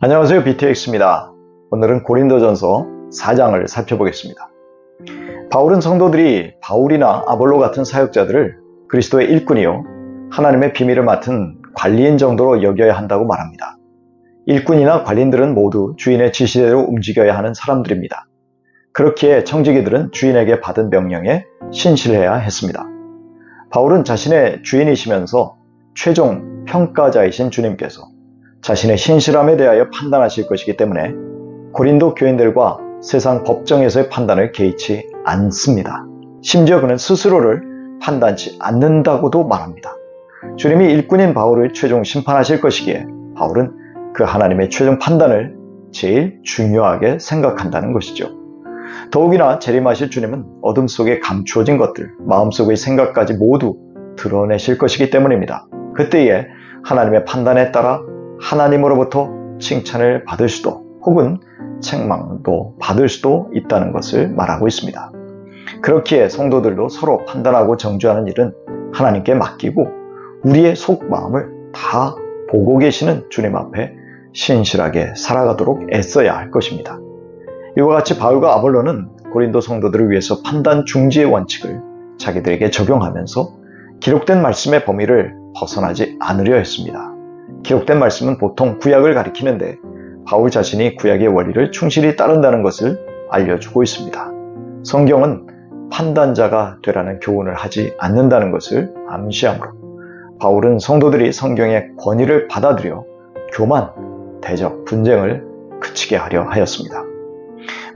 안녕하세요. BTX입니다. 오늘은 고린도전서 4장을 살펴보겠습니다. 바울은 성도들이 바울이나 아볼로 같은 사역자들을 그리스도의 일꾼이요 하나님의 비밀을 맡은 관리인 정도로 여겨야 한다고 말합니다. 일꾼이나 관리인들은 모두 주인의 지시대로 움직여야 하는 사람들입니다. 그렇기에 청지기들은 주인에게 받은 명령에 신실해야 했습니다. 바울은 자신의 주인이시면서 최종 평가자이신 주님께서 자신의 신실함에 대하여 판단하실 것이기 때문에 고린도 교인들과 세상 법정에서의 판단을 개의치 않습니다. 심지어 그는 스스로를 판단치 않는다고도 말합니다. 주님이 일꾼인 바울을 최종 심판하실 것이기에 바울은 그 하나님의 최종 판단을 제일 중요하게 생각한다는 것이죠. 더욱이나 재림하실 주님은 어둠 속에 감추어진 것들, 마음속의 생각까지 모두 드러내실 것이기 때문입니다. 그때에 하나님의 판단에 따라 하나님으로부터 칭찬을 받을 수도 혹은 책망도 받을 수도 있다는 것을 말하고 있습니다. 그렇기에 성도들도 서로 판단하고 정죄하는 일은 하나님께 맡기고 우리의 속마음을 다 보고 계시는 주님 앞에 신실하게 살아가도록 애써야 할 것입니다. 이와 같이 바울과 아볼로는 고린도 성도들을 위해서 판단 중지의 원칙을 자기들에게 적용하면서 기록된 말씀의 범위를 벗어나지 않으려 했습니다. 기록된 말씀은 보통 구약을 가리키는데 바울 자신이 구약의 원리를 충실히 따른다는 것을 알려주고 있습니다. 성경은 판단자가 되라는 교훈을 하지 않는다는 것을 암시하므로 바울은 성도들이 성경의 권위를 받아들여 교만, 대적, 분쟁을 그치게 하려 하였습니다.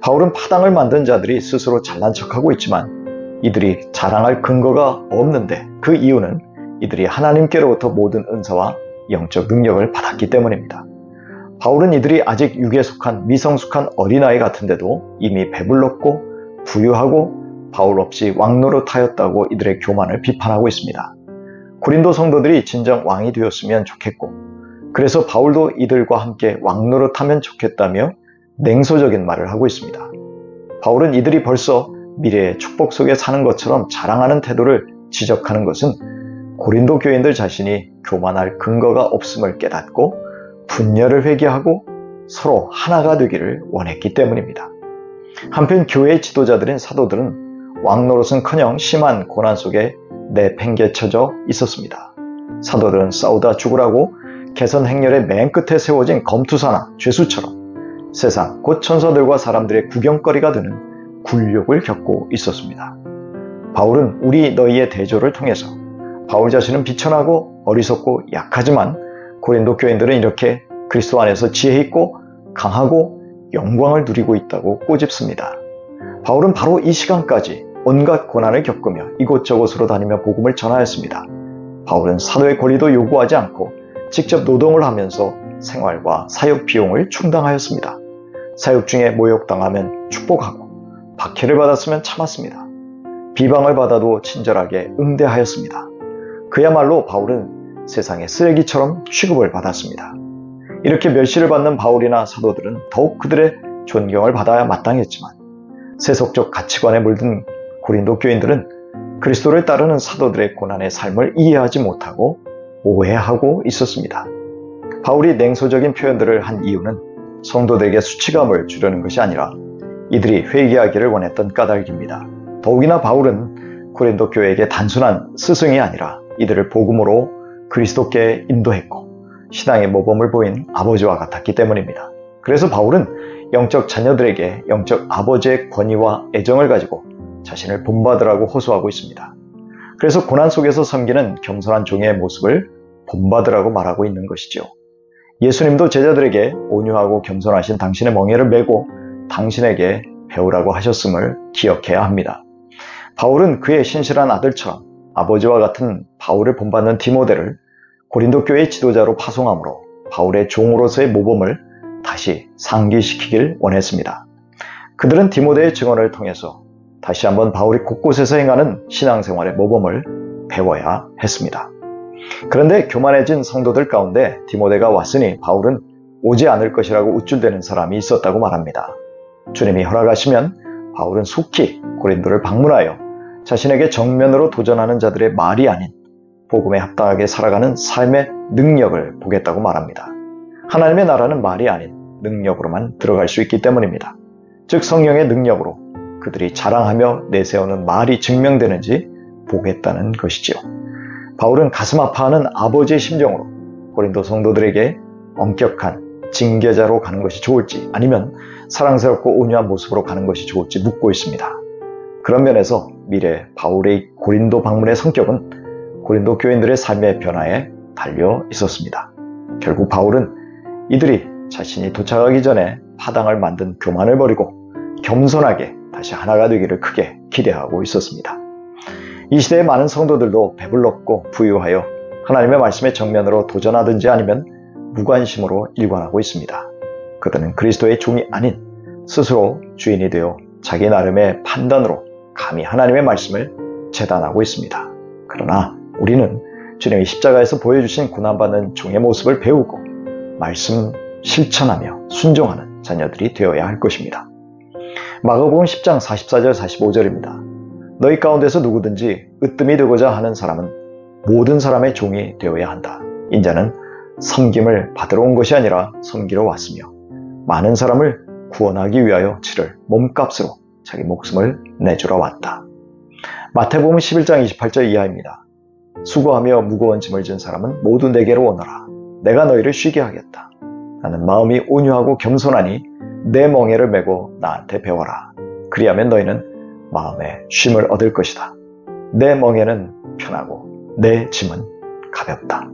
바울은 파당을 만든 자들이 스스로 잘난 척하고 있지만 이들이 자랑할 근거가 없는데 그 이유는 이들이 하나님께로부터 모든 은사와 영적 능력을 받았기 때문입니다. 바울은 이들이 아직 육에 속한 미성숙한 어린아이 같은데도 이미 배불렀고 부유하고 바울 없이 왕노릇하였다고 이들의 교만을 비판하고 있습니다. 고린도 성도들이 진정 왕이 되었으면 좋겠고 그래서 바울도 이들과 함께 왕노릇하면 좋겠다며 냉소적인 말을 하고 있습니다. 바울은 이들이 벌써 미래의 축복 속에 사는 것처럼 자랑하는 태도를 지적하는 것은 고린도 교인들 자신이 교만할 근거가 없음을 깨닫고 분열을 회개하고 서로 하나가 되기를 원했기 때문입니다. 한편 교회의 지도자들인 사도들은 왕노릇은커녕 심한 고난 속에 내팽개쳐져 있었습니다. 사도들은 싸우다 죽으라고 개선 행렬의 맨 끝에 세워진 검투사나 죄수처럼 세상 곧 천사들과 사람들의 구경거리가 되는 굴욕을 겪고 있었습니다. 바울은 우리 너희의 대조를 통해서 바울 자신은 비천하고 어리석고 약하지만 고린도 교인들은 이렇게 그리스도 안에서 지혜 있고 강하고 영광을 누리고 있다고 꼬집습니다. 바울은 바로 이 시간까지 온갖 고난을 겪으며 이곳저곳으로 다니며 복음을 전하였습니다. 바울은 사도의 권리도 요구하지 않고 직접 노동을 하면서 생활과 사역 비용을 충당하였습니다. 사역 중에 모욕당하면 축복하고 박해를 받았으면 참았습니다. 비방을 받아도 친절하게 응대하였습니다. 그야말로 바울은 세상의 쓰레기처럼 취급을 받았습니다. 이렇게 멸시를 받는 바울이나 사도들은 더욱 그들의 존경을 받아야 마땅했지만 세속적 가치관에 물든 고린도 교인들은 그리스도를 따르는 사도들의 고난의 삶을 이해하지 못하고 오해하고 있었습니다. 바울이 냉소적인 표현들을 한 이유는 성도들에게 수치감을 주려는 것이 아니라 이들이 회개하기를 원했던 까닭입니다. 더욱이나 바울은 고린도 교회에게 단순한 스승이 아니라 이들을 복음으로 그리스도께 인도했고 신앙의 모범을 보인 아버지와 같았기 때문입니다. 그래서 바울은 영적 자녀들에게 영적 아버지의 권위와 애정을 가지고 자신을 본받으라고 호소하고 있습니다. 그래서 고난 속에서 섬기는 겸손한 종의 모습을 본받으라고 말하고 있는 것이죠. 예수님도 제자들에게 온유하고 겸손하신 당신의 멍에를 메고 당신에게 배우라고 하셨음을 기억해야 합니다. 바울은 그의 신실한 아들처럼 아버지와 같은 바울을 본받는 디모데를 고린도 교회의 지도자로 파송함으로 바울의 종으로서의 모범을 다시 상기시키길 원했습니다. 그들은 디모데의 증언을 통해서 다시 한번 바울이 곳곳에서 행하는 신앙생활의 모범을 배워야 했습니다. 그런데 교만해진 성도들 가운데 디모데가 왔으니 바울은 오지 않을 것이라고 우쭐대는 사람이 있었다고 말합니다. 주님이 허락하시면 바울은 속히 고린도를 방문하여 자신에게 정면으로 도전하는 자들의 말이 아닌 복음에 합당하게 살아가는 삶의 능력을 보겠다고 말합니다. 하나님의 나라는 말이 아닌 능력으로만 들어갈 수 있기 때문입니다. 즉 성령의 능력으로 그들이 자랑하며 내세우는 말이 증명되는지 보겠다는 것이지요. 바울은 가슴 아파하는 아버지의 심정으로 고린도 성도들에게 엄격한 징계자로 가는 것이 좋을지 아니면 사랑스럽고 온유한 모습으로 가는 것이 좋을지 묻고 있습니다. 그런 면에서 미래 바울의 고린도 방문의 성격은 고린도 교인들의 삶의 변화에 달려 있었습니다. 결국 바울은 이들이 자신이 도착하기 전에 파당을 만든 교만을 버리고 겸손하게 다시 하나가 되기를 크게 기대하고 있었습니다. 이 시대의 많은 성도들도 배불렀고 부유하여 하나님의 말씀에 정면으로 도전하든지 아니면 무관심으로 일관하고 있습니다. 그들은 그리스도의 종이 아닌 스스로 주인이 되어 자기 나름의 판단으로 감히 하나님의 말씀을 재단하고 있습니다. 그러나 우리는 주님의 십자가에서 보여주신 고난받는 종의 모습을 배우고 말씀 실천하며 순종하는 자녀들이 되어야 할 것입니다. 마가복음 10장 44절 45절입니다. 너희 가운데서 누구든지 으뜸이 되고자 하는 사람은 모든 사람의 종이 되어야 한다. 인자는 섬김을 받으러 온 것이 아니라 섬기러 왔으며 많은 사람을 구원하기 위하여 치를 몸값으로 자기 목숨을 내주러 왔다. 마태복음 11장 28절 이하입니다. 수고하며 무거운 짐을 진 사람은 모두 내게로 오너라. 내가 너희를 쉬게 하겠다. 나는 마음이 온유하고 겸손하니 내 멍에를 메고 나한테 배워라. 그리하면 너희는 마음에 쉼을 얻을 것이다. 내 멍에는 편하고 내 짐은 가볍다.